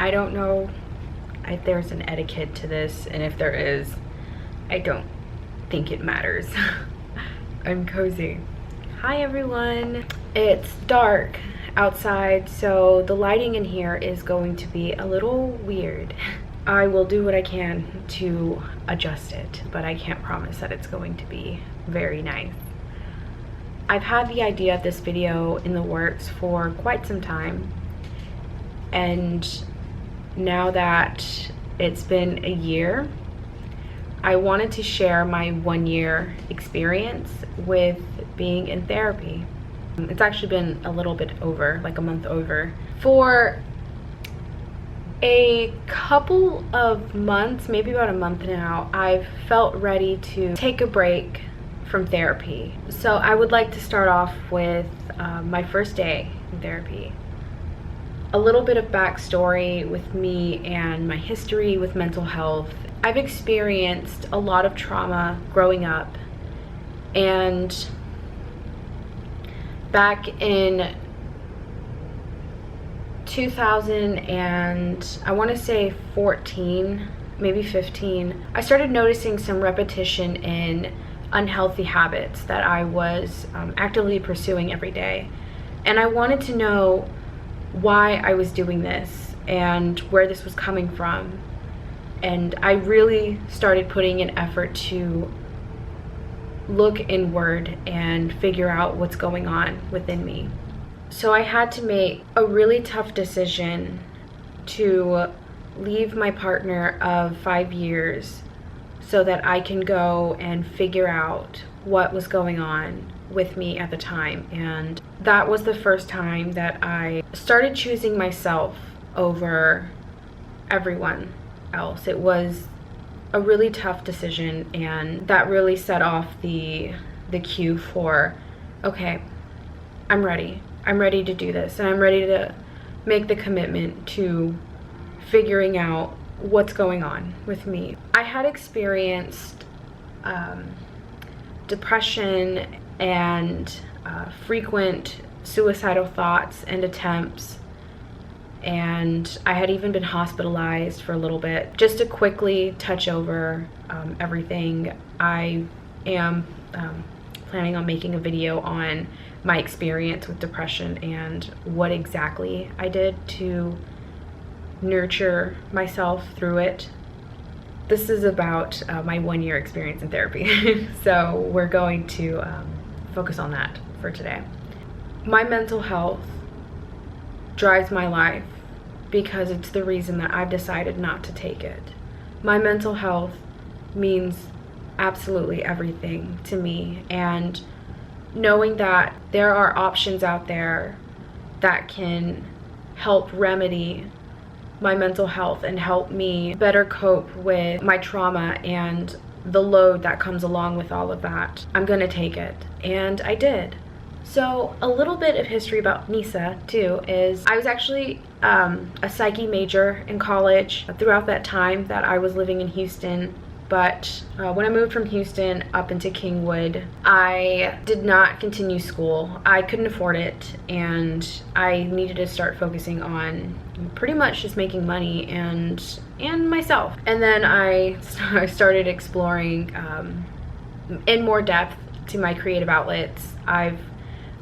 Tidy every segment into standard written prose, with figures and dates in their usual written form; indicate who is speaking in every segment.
Speaker 1: I don't know if there's an etiquette to this, and if there is, I don't think it matters. I'm cozy. Hi everyone. It's dark outside, so the lighting in here is going to be a little weird. I will do what I can to adjust it, but I can't promise that it's going to be very nice. I've had the idea of this video in the works for quite some time, and now that it's been a year, I wanted to share my 1-year experience with being in therapy. It's actually been a little bit over, like a month over. For a couple of months, maybe about a month now, I've felt ready to take a break from therapy. So I would like to start off with my first day in therapy. A little bit of backstory with me and my history with mental health. I've experienced a lot of trauma growing up, and back in 2000 and I want to say 14, maybe 15, I started noticing some repetition in unhealthy habits that I was actively pursuing every day. And I wanted to know why I was doing this and where this was coming from. And I really started putting an effort to look inward and figure out what's going on within me. So I had to make a really tough decision to leave my partner of 5 years so that I can go and figure out what was going on with me at the time. And that was the first time that I started choosing myself over everyone else. It was a really tough decision, and that really set off the cue for, okay, I'm ready to do this, and I'm ready to make the commitment to figuring out what's going on with me. I had experienced depression and frequent suicidal thoughts and attempts, and I had even been hospitalized for a little bit. Just to quickly touch over everything, I am planning on making a video on my experience with depression and what exactly I did to nurture myself through it. This is about my 1-year experience in therapy. So we're going to focus on that for today. My mental health drives my life because it's the reason that I've decided not to take it. My mental health means absolutely everything to me, and knowing that there are options out there that can help remedy my mental health and help me better cope with my trauma and the load that comes along with all of that, I'm gonna take it. And I did. So a little bit of history about Nisa too is I was actually a psyche major in college throughout that time that I was living in Houston. But when I moved from Houston up into Kingwood, I did not continue school. I couldn't afford it, and I needed to start focusing on pretty much just making money and myself. And then I started exploring in more depth to my creative outlets. I've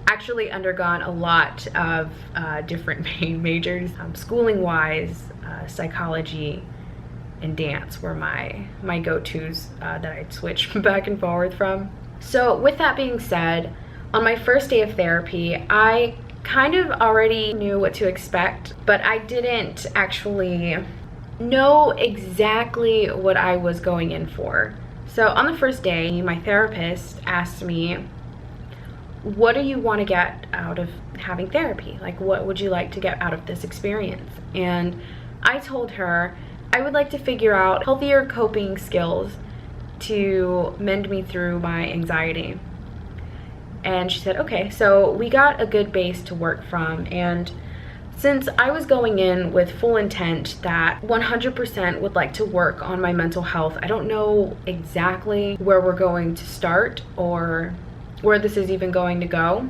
Speaker 1: actually undergone a lot of different majors, schooling wise. Psychology and dance were my go-tos that I'd switch back and forth from. So with that being said, on my first day of therapy, I kind of already knew what to expect, but I didn't actually know exactly what I was going in for. So on the first day, my therapist asked me, what do you want to get out of having therapy? Like, what would you like to get out of this experience? And I told her I would like to figure out healthier coping skills to mend me through my anxiety. And she said, okay. So we got a good base to work from, and since I was going in with full intent that 100% would like to work on my mental health, I don't know exactly where we're going to start or where this is even going to go,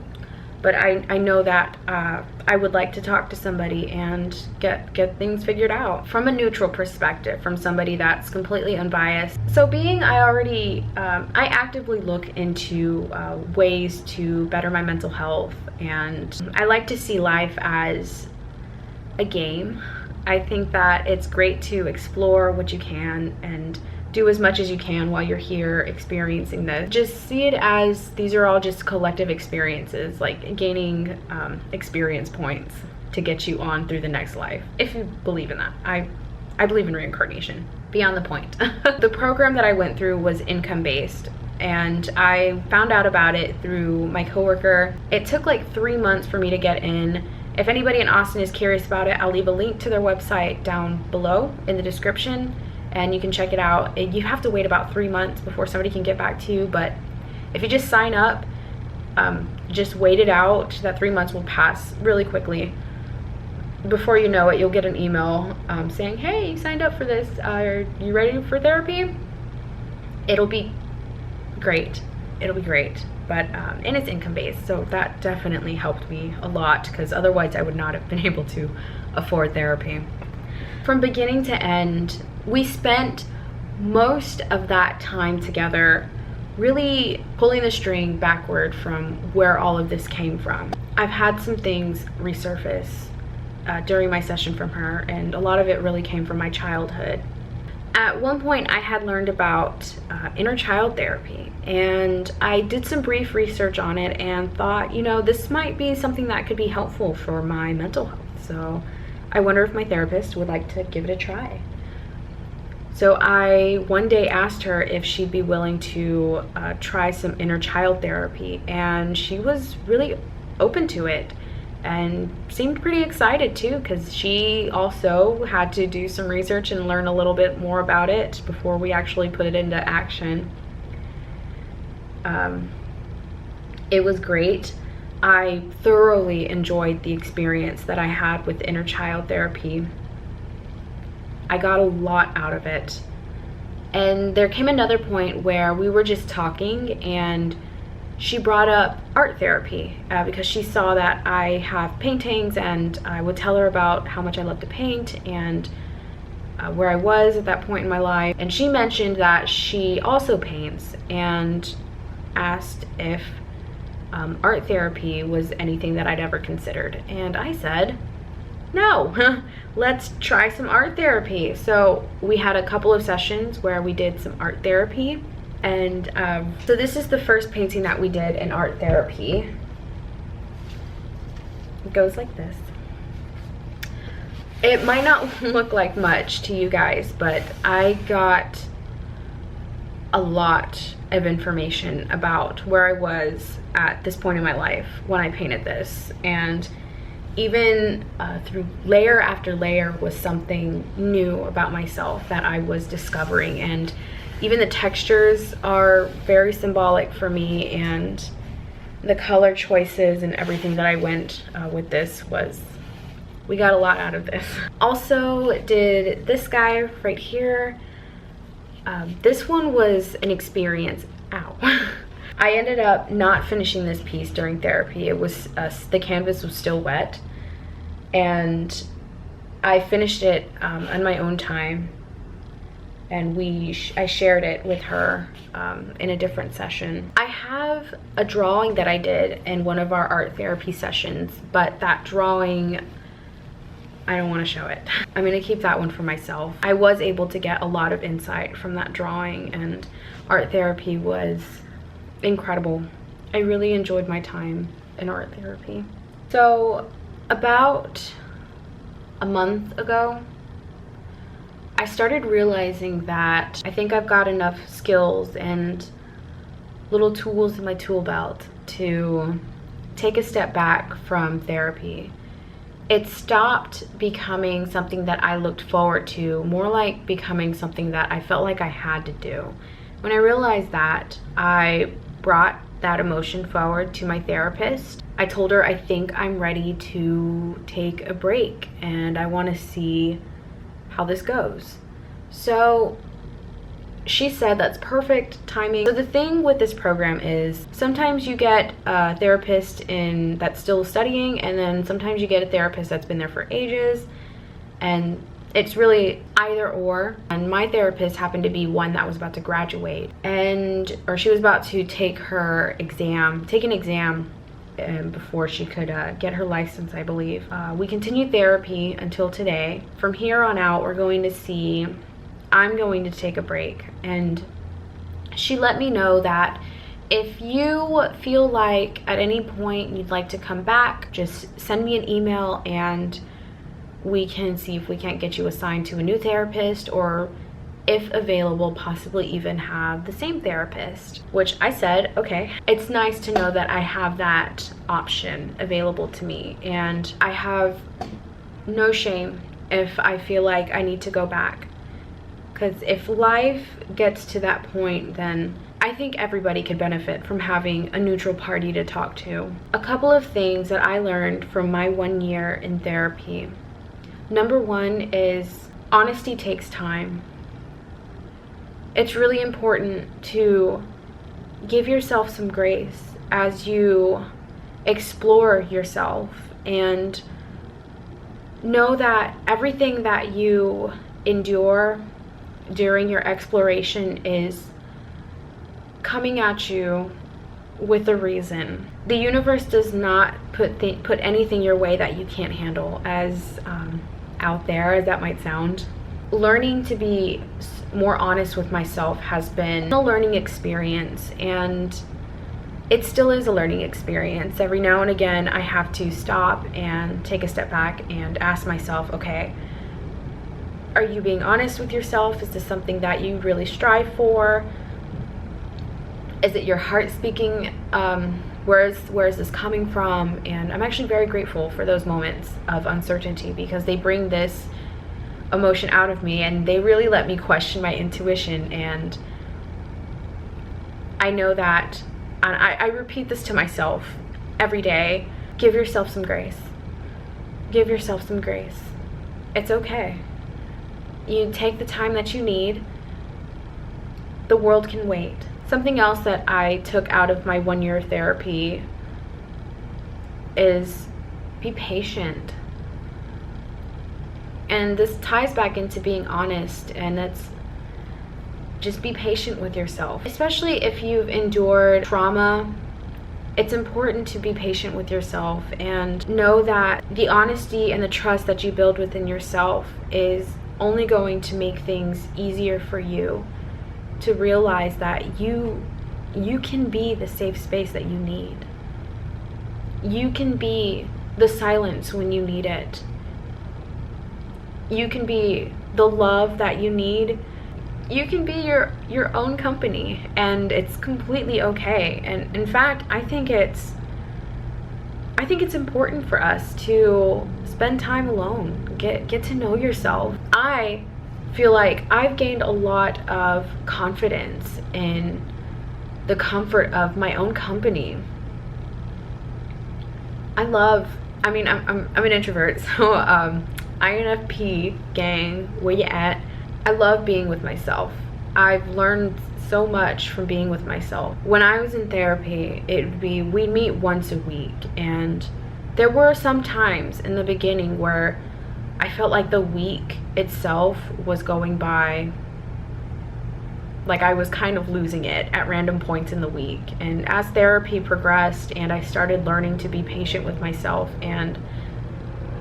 Speaker 1: but I know that I would like to talk to somebody and get things figured out from a neutral perspective, from somebody that's completely unbiased. So I actively look into ways to better my mental health, and I like to see life as a game. I think that it's great to explore what you can and do as much as you can while you're here experiencing this. Just see it as these are all just collective experiences, like gaining experience points to get you on through the next life, if you believe in that. I believe in reincarnation. Beyond the point. The program that I went through was income-based, and I found out about it through my coworker. It took like 3 months for me to get in. If anybody in Austin is curious about it, I'll leave a link to their website down below in the description, and you can check it out. You have to wait about 3 months before somebody can get back to you, but if you just sign up, just wait it out. That 3 months will pass really quickly. Before you know it, you'll get an email saying, hey, you signed up for this. Are you ready for therapy? It'll be great. It'll be great. But and it's income-based, so that definitely helped me a lot, because otherwise I would not have been able to afford therapy. From beginning to end, we spent most of that time together really pulling the string backward from where all of this came from. I've had some things resurface during my session from her, and a lot of it really came from my childhood. At one point I had learned about inner child therapy, and I did some brief research on it and thought, you know, this might be something that could be helpful for my mental health. So I wonder if my therapist would like to give it a try. So I one day asked her if she'd be willing to try some inner child therapy, and she was really open to it and seemed pretty excited too, because she also had to do some research and learn a little bit more about it before we actually put it into action. It was great. I thoroughly enjoyed the experience that I had with inner child therapy. I got a lot out of it. And there came another point where we were just talking, and she brought up art therapy because she saw that I have paintings, and I would tell her about how much I love to paint and where I was at that point in my life. And she mentioned that she also paints and asked if art therapy was anything that I'd ever considered. And I said, no, let's try some art therapy. So we had a couple of sessions where we did some art therapy. And so this is the first painting that we did in art therapy. It goes like this. It might not look like much to you guys, but I got a lot of information about where I was at this point in my life when I painted this. And even through layer after layer was something new about myself that I was discovering. And even the textures are very symbolic for me, and the color choices and everything that I went with this we got a lot out of this. Also did this guy right here. This one was an experience. Ow. I ended up not finishing this piece during therapy. It was the canvas was still wet, and I finished it on my own time, and I shared it with her in a different session. I have a drawing that I did in one of our art therapy sessions, but that drawing, I don't want to show it. I'm gonna keep that one for myself. I was able to get a lot of insight from that drawing, and art therapy was incredible. I really enjoyed my time in art therapy. So about a month ago, I started realizing that I think I've got enough skills and little tools in my tool belt to take a step back from therapy. It stopped becoming something that I looked forward to, more like becoming something that I felt like I had to do. When I realized that, I brought that emotion forward to my therapist. I told her I think I'm ready to take a break and I want to see how this goes. So she said that's perfect timing. So the thing with this program is sometimes you get a therapist that's still studying, and then sometimes you get a therapist that's been there for ages, and it's really either or. And my therapist happened to be one that was about to graduate, or she was about to take an exam before she could get her license, I believe. We continued therapy until today. From here on out, I'm going to take a break, and she let me know that if you feel like at any point you'd like to come back, just send me an email and we can see if we can't get you assigned to a new therapist, or if available, possibly even have the same therapist, which I said, okay. It's nice to know that I have that option available to me, and I have no shame if I feel like I need to go back. Because if life gets to that point, then I think everybody could benefit from having a neutral party to talk to. A couple of things that I learned from my 1 year in therapy. Number one is honesty takes time. It's really important to give yourself some grace as you explore yourself, and know that everything that you endure during your exploration is coming at you with a reason. The universe does not put anything your way that you can't handle, as out there as that might sound. Learning to be more honest with myself has been a learning experience, and it still is a learning experience. Every now and again I have to stop and take a step back and ask myself, okay, are you being honest with yourself? Is this something that you really strive for? Is it your heart speaking? Where is this coming from? And I'm actually very grateful for those moments of uncertainty, because they bring this emotion out of me, and they really let me question my intuition. And I know that, and I repeat this to myself every day: give yourself some grace. Give yourself some grace. It's okay. You take the time that you need. The world can wait. Something else that I took out of my 1 year therapy is be patient. And this ties back into being honest, and it's just be patient with yourself. Especially if you've endured trauma, it's important to be patient with yourself and know that the honesty and the trust that you build within yourself is only going to make things easier for you to realize that you can be the safe space that you need. You can be the silence when you need it. You can be the love that you need. You can be your own company, and it's completely okay. And in fact, I think it's important for us to spend time alone, get to know yourself. I feel like I've gained a lot of confidence in the comfort of my own company. I'm an introvert, so INFP gang, where you at? I love being with myself. I've learned so much from being with myself. When I was in therapy, we'd meet once a week, and there were some times in the beginning where I felt like the week itself was going by, like I was kind of losing it at random points in the week. And as therapy progressed and I started learning to be patient with myself and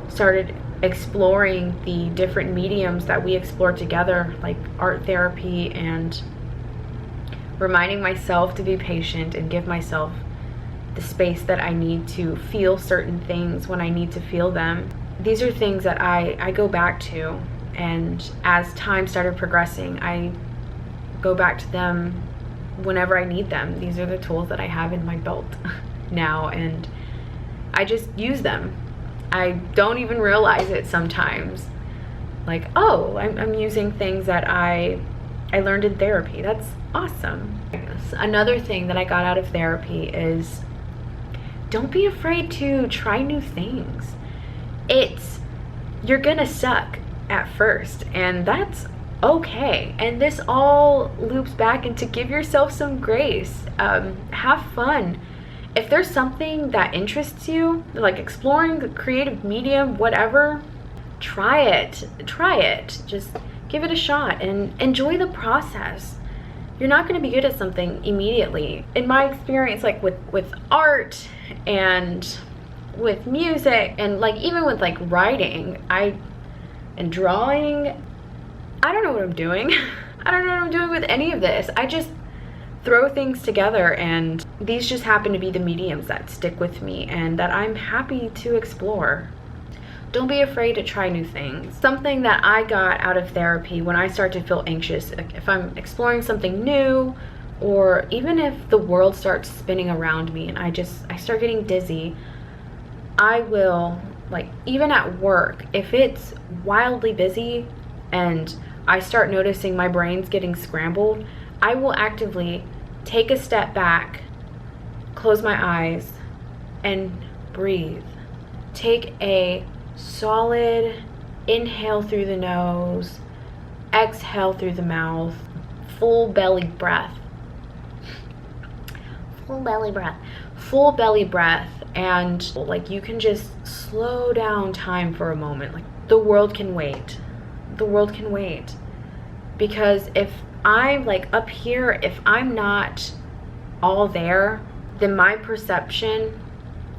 Speaker 1: started exploring the different mediums that we explore together, like art therapy, and reminding myself to be patient and give myself the space that I need to feel certain things when I need to feel them. These are things that I go back to, and as time started progressing, I go back to them whenever I need them. These are the tools that I have in my belt now, and I just use them. I don't even realize it sometimes. Like, oh, I'm using things that I learned in therapy. That's awesome. Another thing that I got out of therapy is don't be afraid to try new things. You're gonna suck at first, and that's okay. And this all loops back into give yourself some grace. Have fun. If there's something that interests you, like exploring the creative medium, whatever, try it. Try it. Just give it a shot and enjoy the process. You're not going to be good at something immediately. In my experience, like with art and with music and like even with like writing and drawing, I don't know what I'm doing. I don't know what I'm doing with any of this. I just throw things together, and these just happen to be the mediums that stick with me and that I'm happy to explore. Don't be afraid to try new things. Something that I got out of therapy when I start to feel anxious, if I'm exploring something new, or even if the world starts spinning around me and I start getting dizzy, I will, like even at work, if it's wildly busy and I start noticing my brain's getting scrambled, I will actively take a step back, close my eyes, and breathe. Take a solid inhale through the nose, exhale through the mouth, full belly breath. Full belly breath. Full belly breath. And like you can just slow down time for a moment. Like the world can wait. The world can wait. Because if I'm like up here, if I'm not all there, then my perception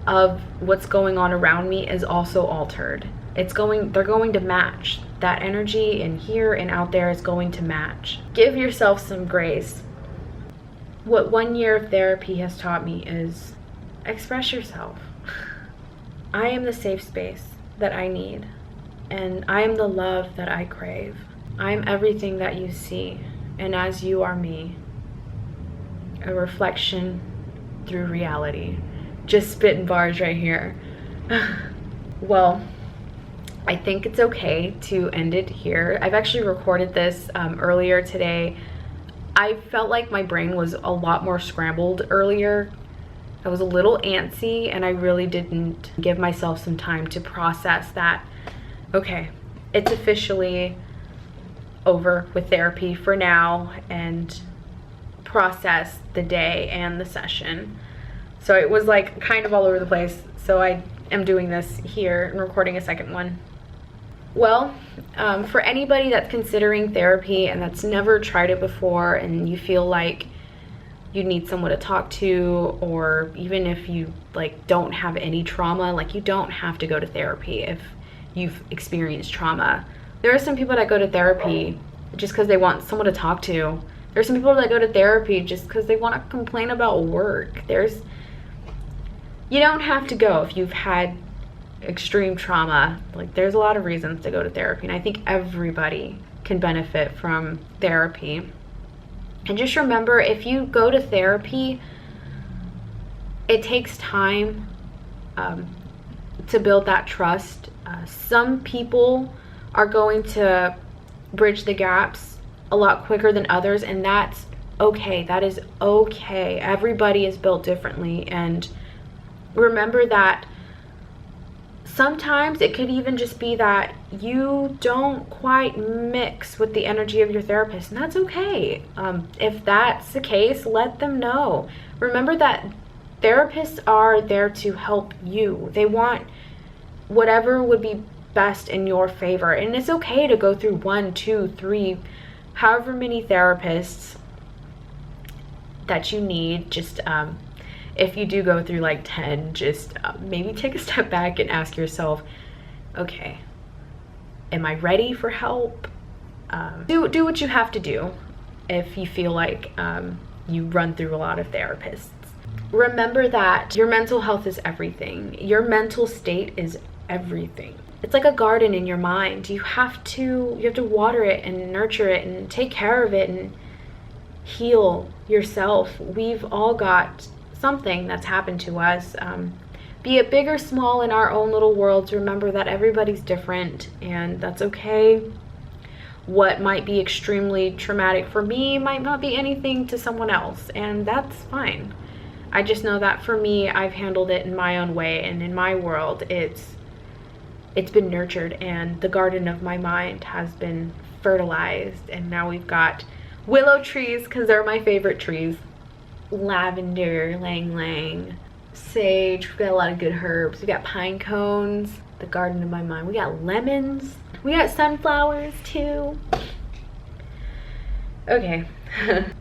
Speaker 1: of what's going on around me is also altered. They're going to match. That energy in here and out there is going to match. Give yourself some grace. What 1 year of therapy has taught me is express yourself. I am the safe space that I need, and I am the love that I crave. I am everything that you see, and as you are me, a reflection through reality. Just spitting bars right here. Well, I think it's okay to end it here. I've actually recorded this earlier today. I felt like my brain was a lot more scrambled earlier. I was a little antsy, and I really didn't give myself some time to process that. Okay, it's officially over with therapy for now, and process the day and the session. So it was like kind of all over the place. So I am doing this here and recording a second one. Well, for anybody that's considering therapy and that's never tried it before, and you feel like you need someone to talk to, or even if you like don't have any trauma, like you don't have to go to therapy if you've experienced trauma. There are some people that go to therapy just because they want someone to talk to. There's some people that go to therapy just because they want to complain about work. You don't have to go if you've had extreme trauma. Like there's a lot of reasons to go to therapy, and I think everybody can benefit from therapy. And just remember, if you go to therapy, it takes time to build that trust. Some people are going to bridge the gaps a lot quicker than others, and that's okay. That is okay. Everybody is built differently, and remember that sometimes it could even just be that you don't quite mix with the energy of your therapist, and that's okay. If that's the case, let them know. Remember that therapists are there to help you. They want whatever would be best in your favor, and it's okay to go through 1, 2, 3, however many therapists that you need. Just if you do go through like 10, just maybe take a step back and ask yourself, okay, am I ready for help? Do what you have to do if you feel like you run through a lot of therapists. Remember that your mental health is everything. Your mental state is everything. It's like a garden in your mind. You have to water it and nurture it and take care of it and heal yourself. We've all got something that's happened to us, be it big or small in our own little worlds. Remember that everybody's different, and that's okay. What might be extremely traumatic for me might not be anything to someone else, and that's fine. I just know that for me, I've handled it in my own way, and in my world, it's it's been nurtured, and the garden of my mind has been fertilized. And now we've got willow trees, because they're my favorite trees, lavender, lang lang, sage. We've got a lot of good herbs. We got pine cones, the garden of my mind. We got lemons. We got sunflowers too. Okay.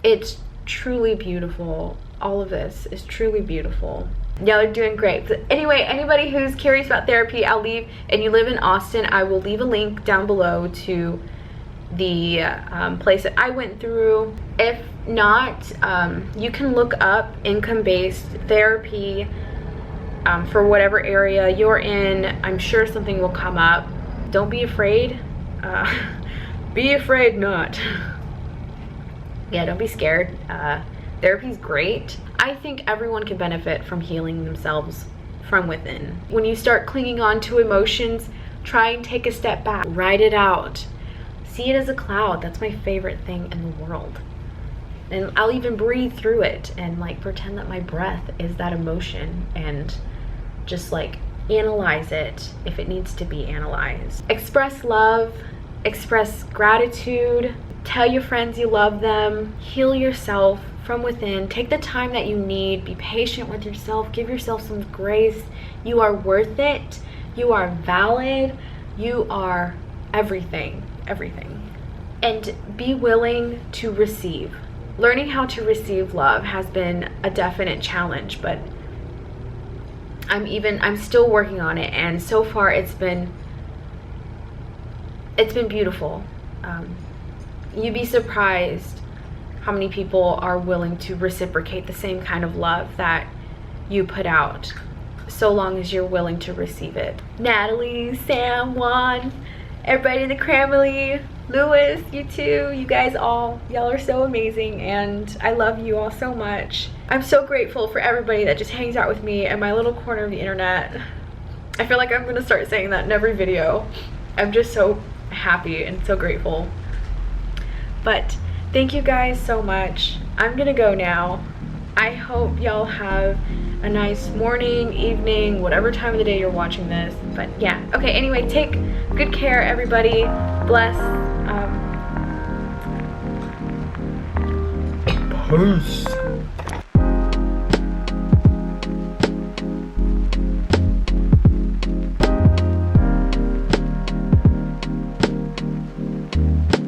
Speaker 1: It's truly beautiful. All of this is truly beautiful. Y'all are doing great. But anyway, anybody who's curious about therapy, and you live in Austin, I will leave a link down below to the place that I went through. If not, you can look up income-based therapy for whatever area you're in. I'm sure something will come up. Don't be afraid. Be afraid not. Yeah, don't be scared. Therapy's great. I think everyone can benefit from healing themselves from within. When you start clinging on to emotions, try and take a step back. Write it out. See it as a cloud. That's my favorite thing in the world. And I'll even breathe through it and like pretend that my breath is that emotion, and just like analyze it if it needs to be analyzed. Express love, express gratitude, tell your friends you love them, heal yourself from within. Take the time that you need. Be patient with yourself. Give yourself some grace. You are worth it. You are valid. You are everything, everything. And be willing to receive. Learning how to receive love has been a definite challenge, but I'm still working on it, and so far it's been beautiful. You'd be surprised how many people are willing to reciprocate the same kind of love that you put out, so long as you're willing to receive it. Natalie, Sam, Juan, everybody in the Cramily, Lewis, you too, you guys all, y'all are so amazing, and I love you all so much. I'm so grateful for everybody that just hangs out with me in my little corner of the internet. I feel like I'm gonna start saying that in every video. I'm just so happy and so grateful. But thank you guys so much. I'm gonna go now. I hope y'all have a nice morning, evening, whatever time of the day you're watching this. But yeah, okay, anyway, take good care, everybody. Bless.
Speaker 2: Peace.